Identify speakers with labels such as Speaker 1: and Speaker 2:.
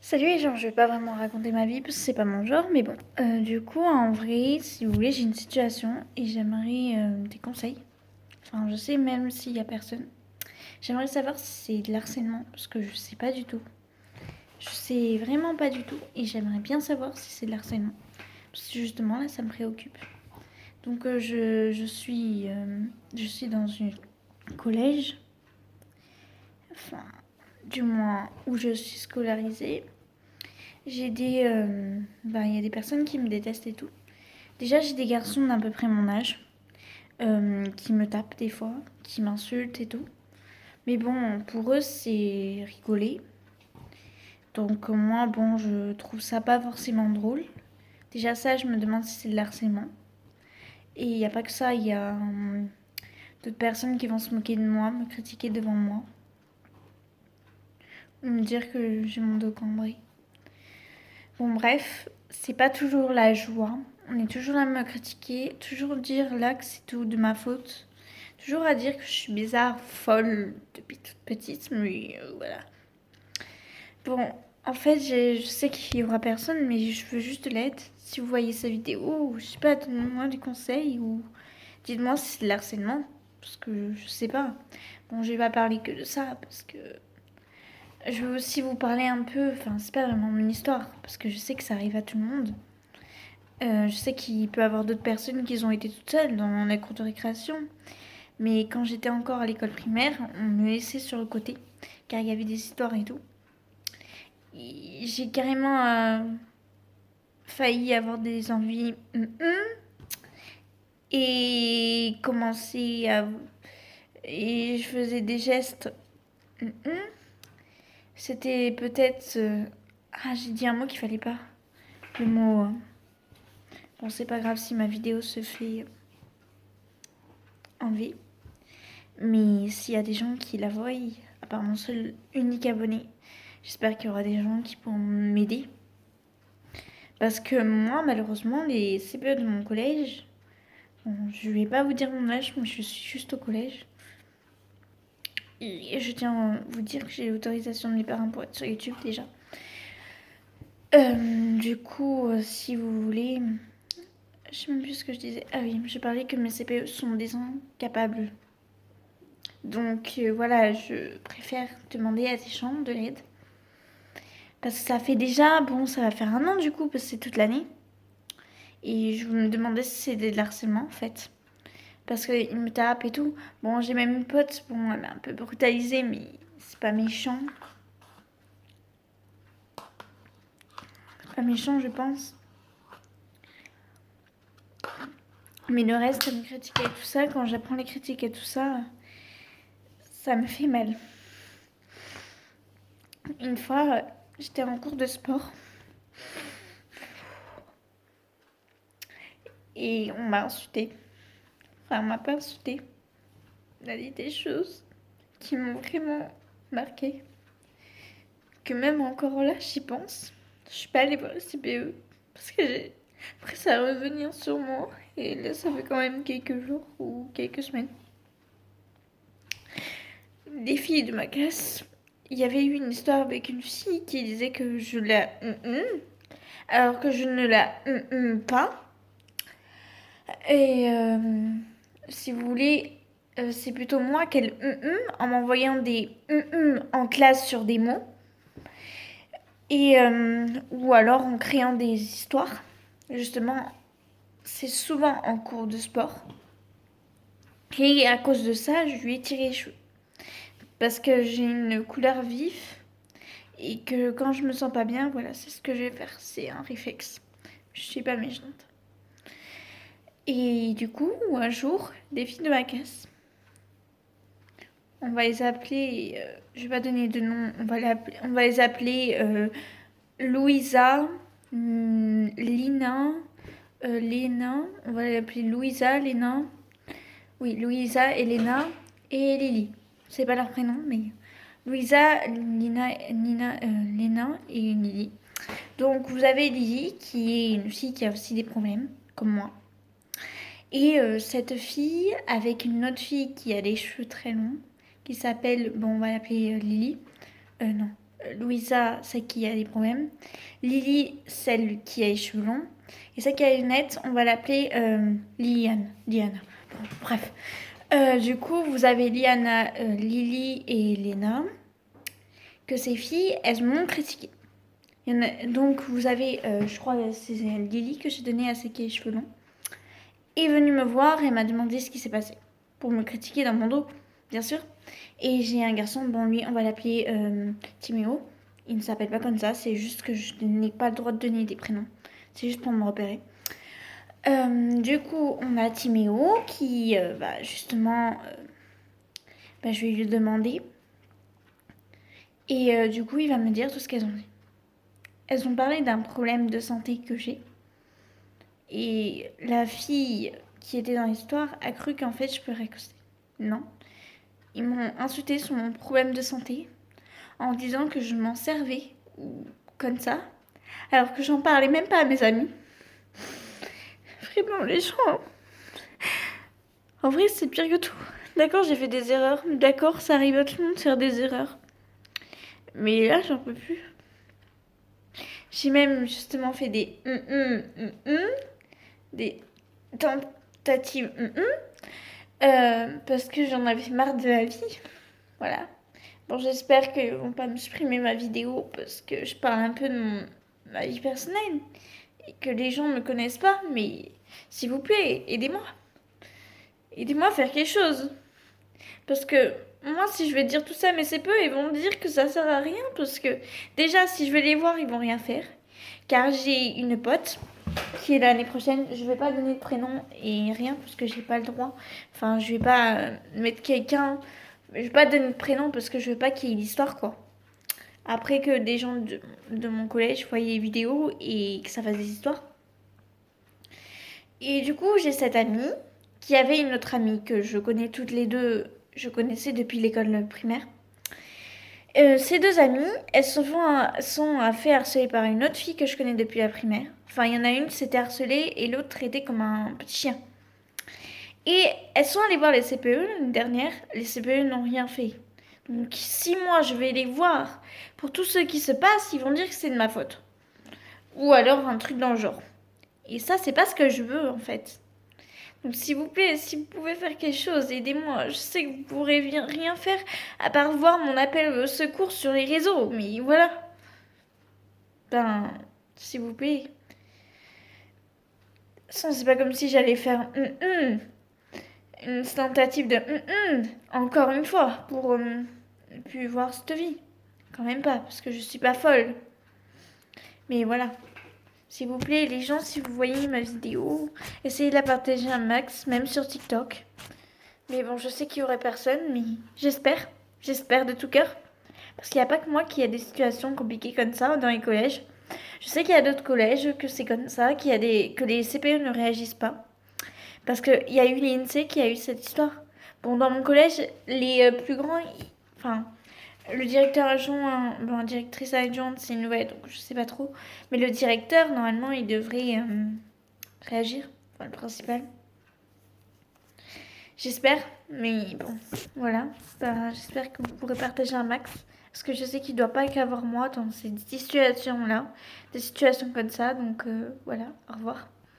Speaker 1: Salut les gens, je vais pas vraiment raconter ma vie parce que c'est pas mon genre, mais bon. Du coup, en vrai, si vous voulez, j'ai une situation et j'aimerais des conseils. Enfin, je sais même s'il y a personne. J'aimerais savoir si c'est de l'harcèlement parce que je sais pas du tout. Je sais vraiment pas du tout et j'aimerais bien savoir si c'est de l'harcèlement. Parce que justement, là, ça me préoccupe. Donc, je suis dans un collège, enfin, du moins où je suis scolarisée. Il y a des personnes qui me détestent et tout. Déjà, j'ai des garçons d'à peu près mon âge qui me tapent des fois, qui m'insultent et tout. Mais bon, pour eux, c'est rigoler. Donc moi, bon, je trouve ça pas forcément drôle. Déjà ça, je me demande si c'est de l'harcèlement. Et il n'y a pas que ça, il y a d'autres personnes qui vont se moquer de moi, me critiquer devant moi. Me dire que j'ai mon dos cambré. Bon bref, c'est pas toujours la joie. On est toujours là à me critiquer, toujours dire là que c'est tout de ma faute. Toujours à dire que je suis bizarre, folle depuis toute petite, mais voilà. Bon, en fait, je sais qu'il y aura personne, mais je veux juste de l'aide. Si vous voyez sa vidéo, ou je sais pas, donnez-moi des conseils ou dites-moi si c'est de l'harcèlement, parce que je sais pas. Bon, je vais pas parler que de ça, parce que je veux aussi vous parler un peu, enfin, c'est pas vraiment mon histoire, parce que je sais que ça arrive à tout le monde. Je sais qu'il peut y avoir d'autres personnes qui ont été toutes seules dans la cour de récréation. Mais quand j'étais encore à l'école primaire, on me laissait sur le côté, car il y avait des histoires et tout. Et j'ai carrément failli avoir des envies et commencer à... Et je faisais des gestes. C'était peut-être... Ah, j'ai dit un mot qu'il fallait pas. Le mot... Bon, c'est pas grave si ma vidéo se fait enlever. Mais s'il y a des gens qui la voient, à part mon seul unique abonné, j'espère qu'il y aura des gens qui pourront m'aider. Parce que moi, malheureusement, les CPE de mon collège, bon, je vais pas vous dire mon âge, mais je suis juste au collège. Et je tiens à vous dire que j'ai l'autorisation de mes parents pour être sur YouTube déjà. Du coup, si vous voulez... Je sais même plus ce que je disais. Ah oui, je parlais que mes CPE sont des incapables. Donc voilà, je préfère demander à des gens de l'aide. Parce que ça fait déjà, bon, ça va faire un an du coup, parce que c'est toute l'année. Et je me demandais si c'était de l'harcèlement en fait. Parce qu'il me tape et tout. Bon, j'ai même une pote, bon, elle m'a un peu brutalisée, mais c'est pas méchant. C'est pas méchant, je pense. Mais le reste, elle me critiquait et tout ça. Quand j'apprends les critiques et tout ça, ça me fait mal. Une fois, j'étais en cours de sport et on m'a insultée. Enfin, on m'a pas insultée. On a dit des choses qui m'ont vraiment marquée. Que même encore là, j'y pense. Je suis pas allée voir le CPE parce que j'ai... Après, ça va revenir sur moi. Et là, ça fait quand même quelques jours ou quelques semaines. Des filles de ma classe, il y avait eu une histoire avec une fille qui disait que je la alors que je ne la pas. Et si vous voulez, c'est plutôt moi qu'elle en m'envoyant des en classe sur des mots. Et ou alors en créant des histoires. Justement, c'est souvent en cours de sport. Et à cause de ça, je lui ai tiré les cheveux. Parce que j'ai une couleur vive et que quand je me sens pas bien, voilà, c'est ce que je vais faire. C'est un réflexe. Je suis pas méchante. Et du coup, un jour, des filles de ma classe, on va les appeler, je vais pas donner de nom, on va les appeler Louisa, Lina, Léna, on va l'appeler Louisa, Léna, oui, Louisa, Elena et Lily. C'est pas leur prénom, mais Louisa, Lina, Nina, Léna et Lily. Donc vous avez Lily qui est une fille qui a aussi des problèmes, comme moi. Et cette fille avec une autre fille qui a les cheveux très longs, qui s'appelle, bon on va l'appeler Lily. Non. Louisa, celle qui a des problèmes. Lily, celle qui a les cheveux longs. Et celle qui a les lunettes, on va l'appeler Liliane. Liana. Bon, bref. Du coup, vous avez Liana, Lily et Léna. Que ces filles, elles m'ont critiqué. Donc, vous avez, je crois, c'est Lily que j'ai donné à celle qui a les cheveux longs. Est venue me voir et m'a demandé ce qui s'est passé. Pour me critiquer dans mon dos, bien sûr. Et j'ai un garçon, bon lui, on va l'appeler Timéo. Il ne s'appelle pas comme ça, c'est juste que je n'ai pas le droit de donner des prénoms. C'est juste pour me repérer. Du coup, on a Timéo qui, justement, je vais lui demander. Et du coup, il va me dire tout ce qu'elles ont dit. Elles ont parlé d'un problème de santé que j'ai. Et la fille qui était dans l'histoire a cru qu'en fait, je peux récoster. Non. Ils m'ont insulté sur mon problème de santé en disant que je m'en servais comme ça, alors que j'en parlais même pas à mes amis. Vraiment, les gens. En vrai, c'est pire que tout. D'accord, j'ai fait des erreurs. D'accord, ça arrive à tout le monde de faire des erreurs. Mais là, j'en peux plus. J'ai même justement fait des des tentatives parce que j'en avais marre de la vie. Voilà. Bon, j'espère qu'ils vont pas me supprimer ma vidéo parce que je parle un peu de ma vie personnelle et que les gens me connaissent pas. Mais s'il vous plaît, aidez-moi. Aidez-moi à faire quelque chose. Parce que moi, si je vais dire tout ça à mes CPE, ils vont me dire que ça sert à rien. Parce que déjà, si je vais les voir, ils vont rien faire. Car j'ai une pote qui est l'année prochaine. Je vais pas donner de prénom et rien parce que j'ai pas le droit. Enfin, je vais pas mettre quelqu'un. Je vais pas donner de prénom parce que je veux pas qu'il y ait l'histoire, quoi. Après que des gens de mon collège voient les vidéos et que ça fasse des histoires. Et du coup, j'ai cette amie qui avait une autre amie que je connais toutes les deux. Je connaissais depuis l'école primaire. Ces deux amies, elles sont fait harceler par une autre fille que je connais depuis la primaire. Enfin, il y en a une qui s'était harcelée et l'autre traitait comme un petit chien. Et elles sont allées voir les CPE l'année dernière. Les CPE n'ont rien fait. Donc si moi je vais les voir pour tout ce qui se passe, ils vont dire que c'est de ma faute. Ou alors un truc dans le genre. Et ça, c'est pas ce que je veux en fait. Donc s'il vous plaît, si vous pouvez faire quelque chose, aidez-moi. Je sais que vous pourrez rien faire à part voir mon appel au secours sur les réseaux. Mais voilà. Ben, s'il vous plaît. Ça, c'est pas comme si j'allais faire une tentative de encore une fois pour puis voir cette vie. Quand même pas, parce que je suis pas folle. Mais voilà. S'il vous plaît, les gens, si vous voyez ma vidéo, essayez de la partager un max, même sur TikTok. Mais bon, je sais qu'il y aurait personne, mais j'espère. J'espère de tout cœur. Parce qu'il n'y a pas que moi qui a des situations compliquées comme ça dans les collèges. Je sais qu'il y a d'autres collèges que c'est comme ça, que les CPE ne réagissent pas. Parce qu'il y a eu l'INSEE qui a eu cette histoire. Bon, dans mon collège, les plus grands, enfin, le directeur adjoint, bon, la directrice adjointe, c'est une nouvelle, donc je sais pas trop. Mais le directeur, normalement, il devrait réagir. Enfin, le principal. J'espère, mais bon, voilà. Ben, j'espère que vous pourrez partager un max. Parce que je sais qu'il ne doit pas qu'avoir moi dans ces situations-là. Des situations comme ça, donc voilà, au revoir.